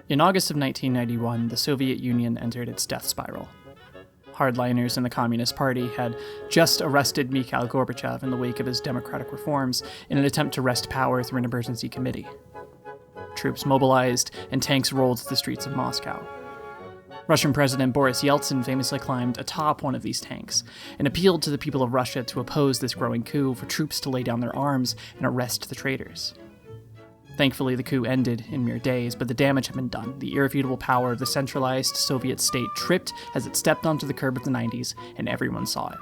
In August of 1991, the Soviet Union entered its death spiral. Hardliners in the Communist Party had just arrested Mikhail Gorbachev in the wake of his democratic reforms in an attempt to wrest power through an emergency committee. Troops mobilized and tanks rolled the streets of Moscow. Russian President Boris Yeltsin famously climbed atop one of these tanks and appealed to the people of Russia to oppose this growing coup for troops to lay down their arms and arrest the traitors. Thankfully, the coup ended in mere days, but the damage had been done. The irrefutable power of the centralized Soviet state tripped as it stepped onto the curb of the 90s, and everyone saw it.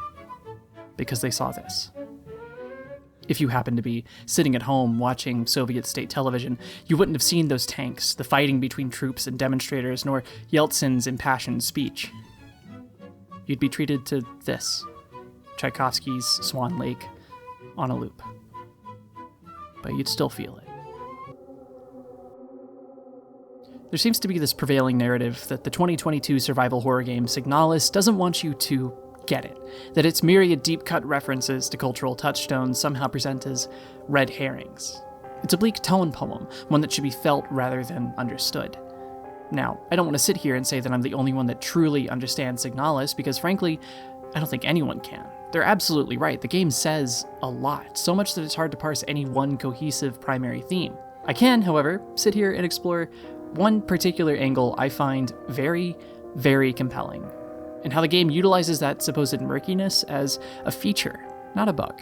Because they saw this. If you happened to be sitting at home watching Soviet state television, you wouldn't have seen those tanks, the fighting between troops and demonstrators, nor Yeltsin's impassioned speech. You'd be treated to this, Tchaikovsky's Swan Lake, on a loop. But you'd still feel it. There seems to be this prevailing narrative that the 2022 survival horror game Signalis doesn't want you to get it, that its myriad deep-cut references to cultural touchstones somehow present as red herrings. It's a bleak tone poem, one that should be felt rather than understood. Now, I don't want to sit here and say that I'm the only one that truly understands Signalis, because frankly, I don't think anyone can. They're absolutely right, the game says a lot, so much that it's hard to parse any one cohesive primary theme. I can, however, sit here and explore one particular angle I find very, very compelling, and how the game utilizes that supposed murkiness as a feature, not a bug.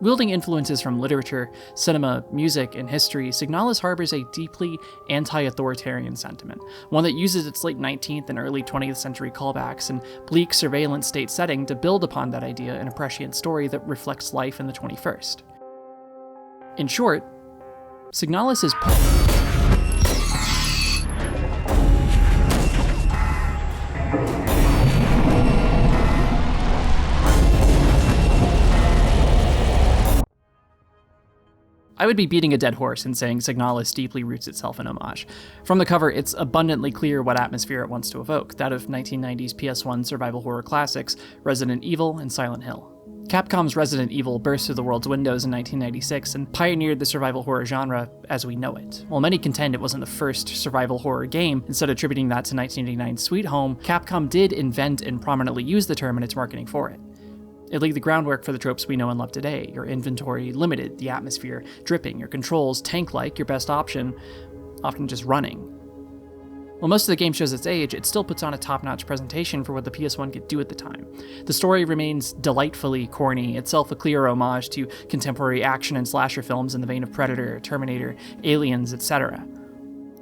Wielding influences from literature, cinema, music, and history, Signalis harbors a deeply anti-authoritarian sentiment, one that uses its late 19th and early 20th century callbacks and bleak surveillance state setting to build upon that idea in a prescient story that reflects life in the 21st. In short, Signalis is I would be beating a dead horse in saying Signalis deeply roots itself in Homage. From the cover, it's abundantly clear what atmosphere it wants to evoke, that of 1990s PS1 survival horror classics, Resident Evil and Silent Hill. Capcom's Resident Evil burst through the world's windows in 1996 and pioneered the survival horror genre as we know it. While many contend it wasn't the first survival horror game, instead attributing that to 1989's Sweet Home, Capcom did invent and prominently use the term in its marketing for it. It laid the groundwork for the tropes we know and love today. Your inventory limited, the atmosphere dripping, your controls tank-like, your best option often just running. While most of the game shows its age, it still puts on a top-notch presentation for what the PS1 could do at the time. The story remains delightfully corny, itself a clear homage to contemporary action and slasher films in the vein of Predator, Terminator, Aliens, etc.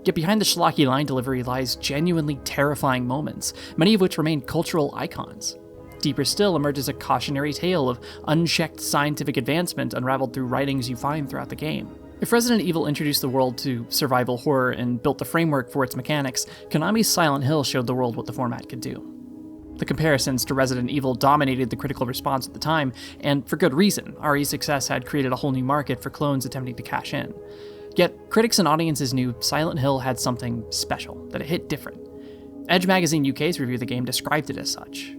Yet behind the schlocky line delivery lies genuinely terrifying moments, many of which remain cultural icons. Deeper still emerges a cautionary tale of unchecked scientific advancement unraveled through writings you find throughout the game. If Resident Evil introduced the world to survival horror and built the framework for its mechanics, Konami's Silent Hill showed the world what the format could do. The comparisons to Resident Evil dominated the critical response at the time, and for good reason. RE's success had created a whole new market for clones attempting to cash in. Yet, critics and audiences knew Silent Hill had something special, that it hit different. Edge Magazine UK's review of the game described it as such.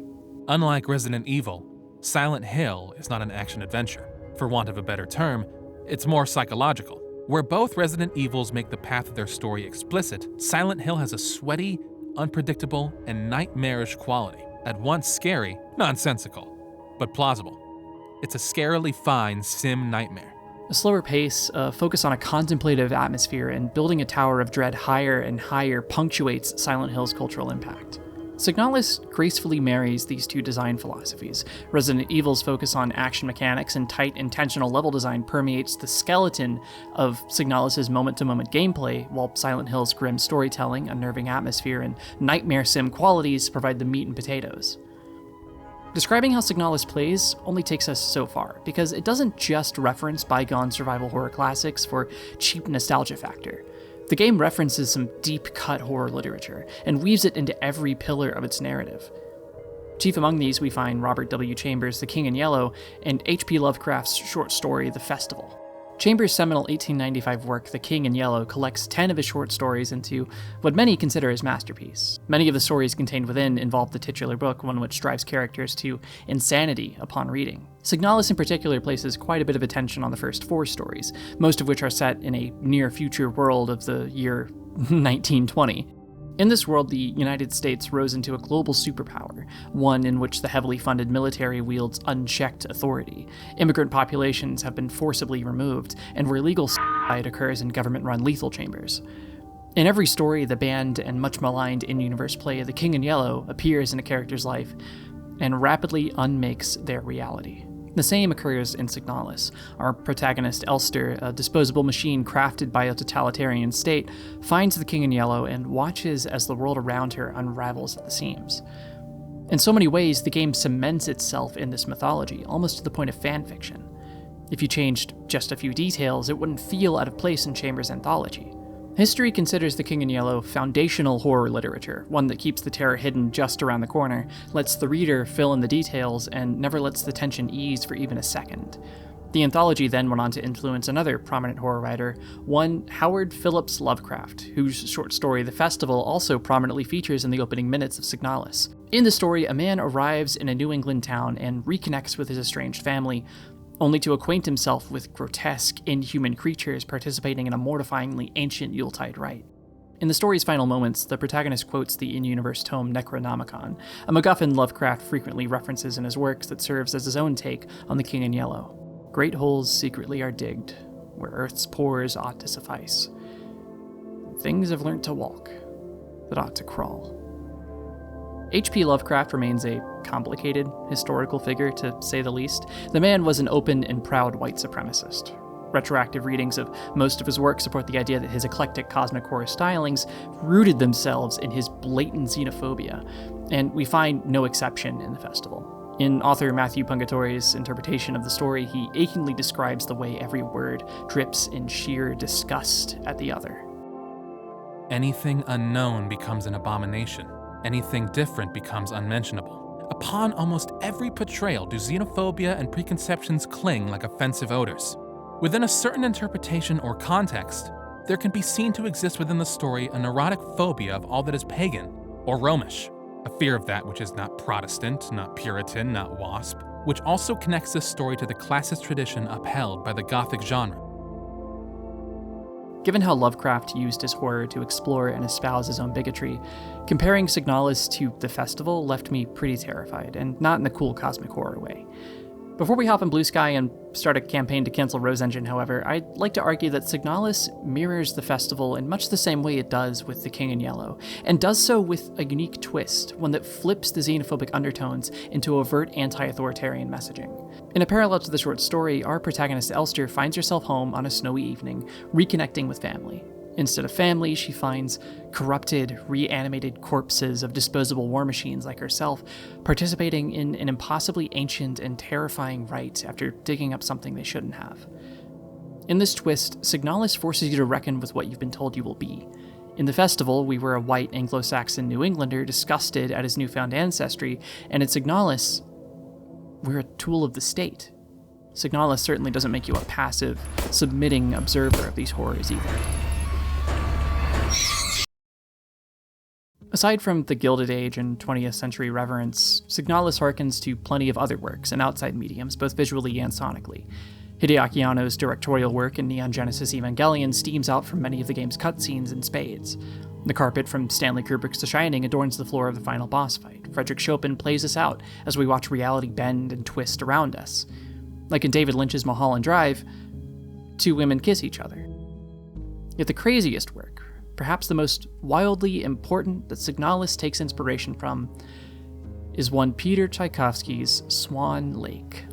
Unlike Resident Evil, Silent Hill is not an action-adventure. For want of a better term, it's more psychological. Where both Resident Evils make the path of their story explicit, Silent Hill has a sweaty, unpredictable, and nightmarish quality. At once scary, nonsensical, but plausible. It's a scarily fine sim nightmare. A slower pace, a focus on a contemplative atmosphere, and building a tower of dread higher and higher punctuates Silent Hill's cultural impact. Signalis gracefully marries these two design philosophies. Resident Evil's focus on action mechanics and tight, intentional level design permeates the skeleton of Signalis' moment-to-moment gameplay, while Silent Hill's grim storytelling, unnerving atmosphere, and nightmare sim qualities provide the meat and potatoes. Describing how Signalis plays only takes us so far, because it doesn't just reference bygone survival horror classics for cheap nostalgia factor. The game references some deep-cut horror literature, and weaves it into every pillar of its narrative. Chief among these, we find Robert W. Chambers' The King in Yellow, and H.P. Lovecraft's short story, The Festival. Chambers' seminal 1895 work, The King in Yellow, collects 10 of his short stories into what many consider his masterpiece. Many of the stories contained within involve the titular book, one which drives characters to insanity upon reading. Signalis in particular places quite a bit of attention on the first 4 stories, most of which are set in a near-future world of the year 1920. In this world, the United States rose into a global superpower, one in which the heavily funded military wields unchecked authority. Immigrant populations have been forcibly removed, and where legal suicide occurs in government-run lethal chambers. In every story, the banned and much maligned in-universe play The King in Yellow appears in a character's life and rapidly unmakes their reality. The same occurs in Signalis. Our protagonist, Elster, a disposable machine crafted by a totalitarian state, finds the King in Yellow and watches as the world around her unravels at the seams. In so many ways, the game cements itself in this mythology, almost to the point of fanfiction. If you changed just a few details, it wouldn't feel out of place in Chambers' anthology. History considers The King in Yellow foundational horror literature, one that keeps the terror hidden just around the corner, lets the reader fill in the details, and never lets the tension ease for even a second. The anthology then went on to influence another prominent horror writer, one Howard Phillips Lovecraft, whose short story The Festival also prominently features in the opening minutes of Signalis. In the story, a man arrives in a New England town and reconnects with his estranged family, only to acquaint himself with grotesque, inhuman creatures participating in a mortifyingly ancient Yuletide rite. In the story's final moments, the protagonist quotes the in-universe tome Necronomicon, a MacGuffin Lovecraft frequently references in his works that serves as his own take on the King in Yellow. Great holes secretly are digged, where earth's pores ought to suffice. Things have learnt to walk, that ought to crawl. H.P. Lovecraft remains a complicated historical figure, to say the least. The man was an open and proud white supremacist. Retroactive readings of most of his work support the idea that his eclectic cosmic horror stylings rooted themselves in his blatant xenophobia, and we find no exception in The Festival. In author Matthew Pungatore's interpretation of the story, he achingly describes the way every word drips in sheer disgust at the other. Anything unknown becomes an abomination. Anything different becomes unmentionable. Upon almost every portrayal do xenophobia and preconceptions cling like offensive odors. Within a certain interpretation or context, there can be seen to exist within the story a neurotic phobia of all that is pagan or Romish, a fear of that which is not Protestant, not Puritan, not WASP, which also connects this story to the classist tradition upheld by the Gothic genre. Given how Lovecraft used his horror to explore and espouse his own bigotry, comparing Signalis to The Festival left me pretty terrified, and not in the cool cosmic horror way. Before we hop in Blue Sky and start a campaign to cancel Rose Engine, however, I'd like to argue that Signalis mirrors The Festival in much the same way it does with The King in Yellow, and does so with a unique twist, one that flips the xenophobic undertones into overt anti-authoritarian messaging. In a parallel to the short story, our protagonist Elster finds herself home on a snowy evening, reconnecting with family. Instead of family, she finds corrupted, reanimated corpses of disposable war machines like herself, participating in an impossibly ancient and terrifying rite after digging up something they shouldn't have. In this twist, Signalis forces you to reckon with what you've been told you will be. In The Festival, we were a white Anglo-Saxon New Englander disgusted at his newfound ancestry, and in Signalis, we're a tool of the state. Signalis certainly doesn't make you a passive, submitting observer of these horrors either. Aside from the Gilded Age and 20th century reverence, Signalis harkens to plenty of other works and outside mediums, both visually and sonically. Hideaki Anno's directorial work in Neon Genesis Evangelion steams out from many of the game's cutscenes in spades. The carpet from Stanley Kubrick's The Shining adorns the floor of the final boss fight. Frederick Chopin plays us out as we watch reality bend and twist around us. Like in David Lynch's Mulholland Drive, two women kiss each other. Yet the craziest work, perhaps the most wildly important that Signalis takes inspiration from, is one Peter Tchaikovsky's Swan Lake.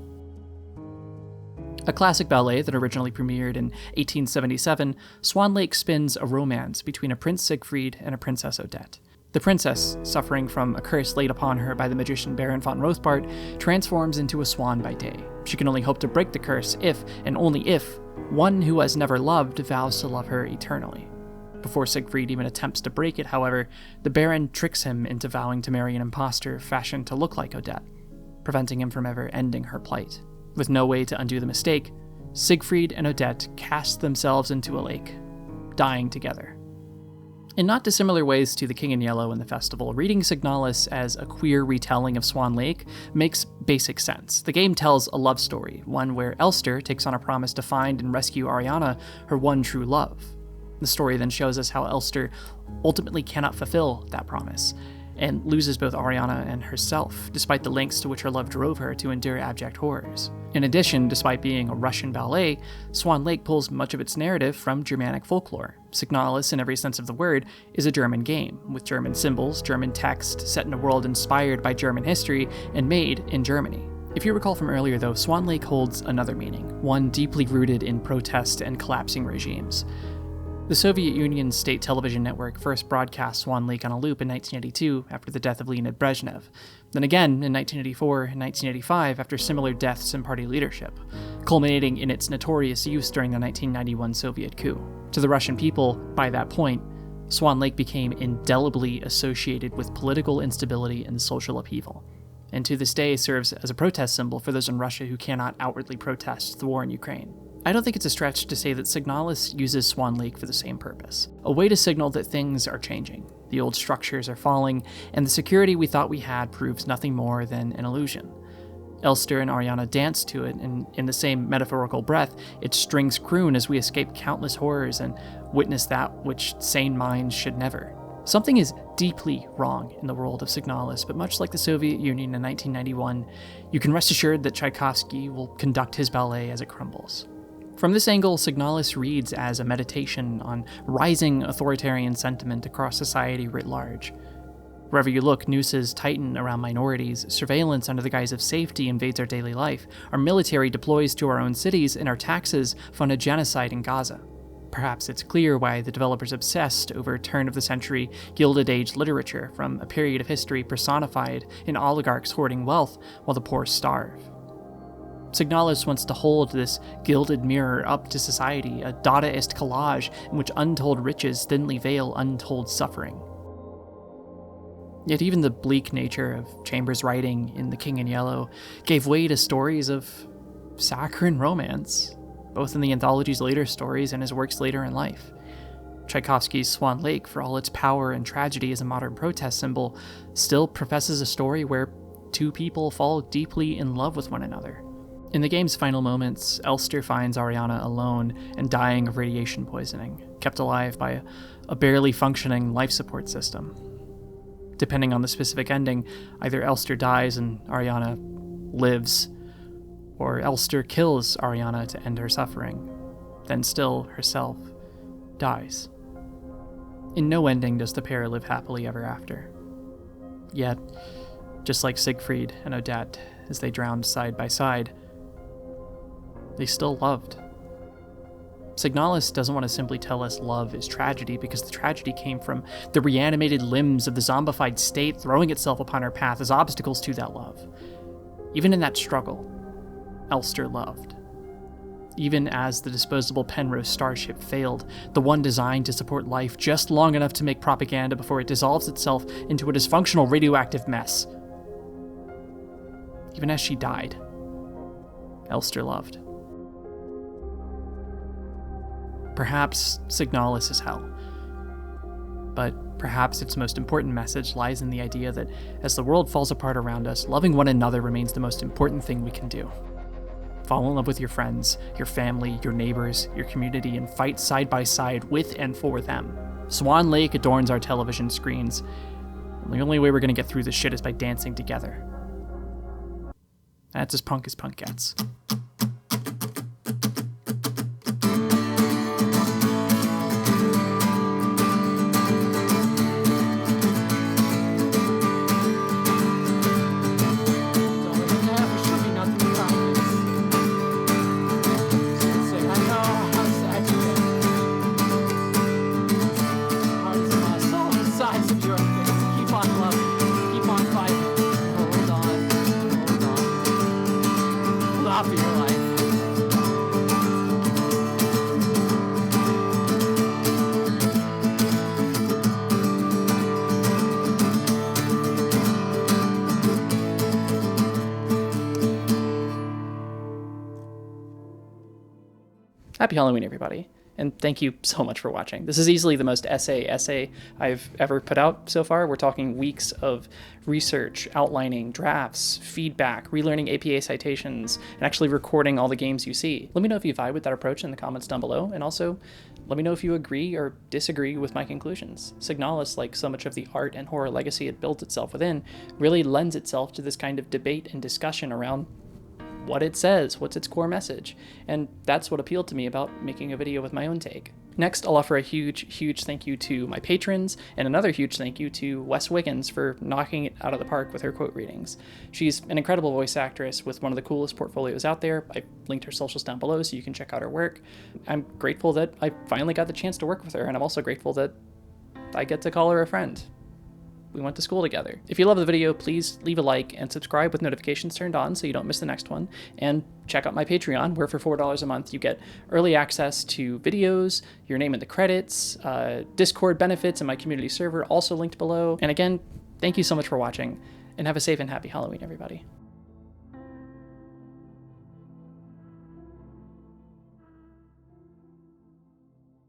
A classic ballet that originally premiered in 1877, Swan Lake spins a romance between a Prince Siegfried and a Princess Odette. The princess, suffering from a curse laid upon her by the magician Baron von Rothbart, transforms into a swan by day. She can only hope to break the curse if, and only if, one who has never loved vows to love her eternally. Before Siegfried even attempts to break it, however, the Baron tricks him into vowing to marry an impostor fashioned to look like Odette, preventing him from ever ending her plight. With no way to undo the mistake, Siegfried and Odette cast themselves into a lake, dying together. In not dissimilar ways to The King in Yellow and the festival, reading Signalis as a queer retelling of Swan Lake makes basic sense. The game tells a love story, one where Elster takes on a promise to find and rescue Ariana, her one true love. The story then shows us how Elster ultimately cannot fulfill that promise, and loses both Ariana and herself, despite the lengths to which her love drove her to endure abject horrors. In addition, despite being a Russian ballet, Swan Lake pulls much of its narrative from Germanic folklore. Signalis, in every sense of the word, is a German game, with German symbols, German text, set in a world inspired by German history and made in Germany. If you recall from earlier though, Swan Lake holds another meaning, one deeply rooted in protest and collapsing regimes. The Soviet Union's state television network first broadcast Swan Lake on a loop in 1982 after the death of Leonid Brezhnev, then again in 1984 and 1985 after similar deaths in party leadership, culminating in its notorious use during the 1991 Soviet coup. To the Russian people, by that point, Swan Lake became indelibly associated with political instability and social upheaval, and to this day serves as a protest symbol for those in Russia who cannot outwardly protest the war in Ukraine. I don't think it's a stretch to say that Signalis uses Swan Lake for the same purpose, a way to signal that things are changing, the old structures are falling, and the security we thought we had proves nothing more than an illusion. Elster and Ariana dance to it, and in the same metaphorical breath, its strings croon as we escape countless horrors and witness that which sane minds should never. Something is deeply wrong in the world of Signalis, but much like the Soviet Union in 1991, you can rest assured that Tchaikovsky will conduct his ballet as it crumbles. From this angle, Signalis reads as a meditation on rising authoritarian sentiment across society writ large. Wherever you look, nooses tighten around minorities, surveillance under the guise of safety invades our daily life, our military deploys to our own cities, and our taxes fund a genocide in Gaza. Perhaps it's clear why the developers obsessed over turn-of-the-century Gilded Age literature from a period of history personified in oligarchs hoarding wealth while the poor starve. Signalis wants to hold this gilded mirror up to society, a Dadaist collage in which untold riches thinly veil untold suffering. Yet even the bleak nature of Chambers' writing in The King in Yellow gave way to stories of saccharine romance, both in the anthology's later stories and his works later in life. Tchaikovsky's Swan Lake, for all its power and tragedy as a modern protest symbol, still professes a story where two people fall deeply in love with one another. In the game's final moments, Elster finds Ariana alone and dying of radiation poisoning, kept alive by a barely functioning life support system. Depending on the specific ending, either Elster dies and Ariana lives, or Elster kills Ariana to end her suffering, then still herself dies. In no ending does the pair live happily ever after. Yet, just like Siegfried and Odette, as they drowned side by side, they still loved. Signalis doesn't want to simply tell us love is tragedy, because the tragedy came from the reanimated limbs of the zombified state throwing itself upon our path as obstacles to that love. Even in that struggle, Elster loved. Even as the disposable Penrose starship failed, the one designed to support life just long enough to make propaganda before it dissolves itself into a dysfunctional radioactive mess. Even as she died, Elster loved. Perhaps Signalis is hell, but perhaps its most important message lies in the idea that as the world falls apart around us, loving one another remains the most important thing we can do. Fall in love with your friends, your family, your neighbors, your community, and fight side by side with and for them. Swan Lake adorns our television screens, and the only way we're gonna get through this shit is by dancing together. That's as punk gets. Happy Halloween, everybody. And thank you so much for watching. This is easily the most essay I've ever put out so far. We're talking weeks of research, outlining, drafts, feedback, relearning APA citations, and actually recording all the games you see. Let me know if you vibe with that approach in the comments down below, and also let me know if you agree or disagree with my conclusions. Signalis, like so much of the art and horror legacy it builds itself within, really lends itself to this kind of debate and discussion around what it says, what's its core message, and that's what appealed to me about making a video with my own take. Next, I'll offer a huge thank you to my patrons, and another huge thank you to Wes Wiggins for knocking it out of the park with her quote readings. She's an incredible voice actress with one of the coolest portfolios out there. I linked her socials down below so you can check out her work. I'm grateful that I finally got the chance to work with her, and I'm also grateful that I get to call her a friend. We went to school together. If you love the video, please leave a like and subscribe with notifications turned on so you don't miss the next one. And check out my Patreon, where for $4 a month you get early access to videos, your name in the credits, Discord benefits, and my community server also linked below. And again, thank you so much for watching, and have a safe and happy Halloween, everybody.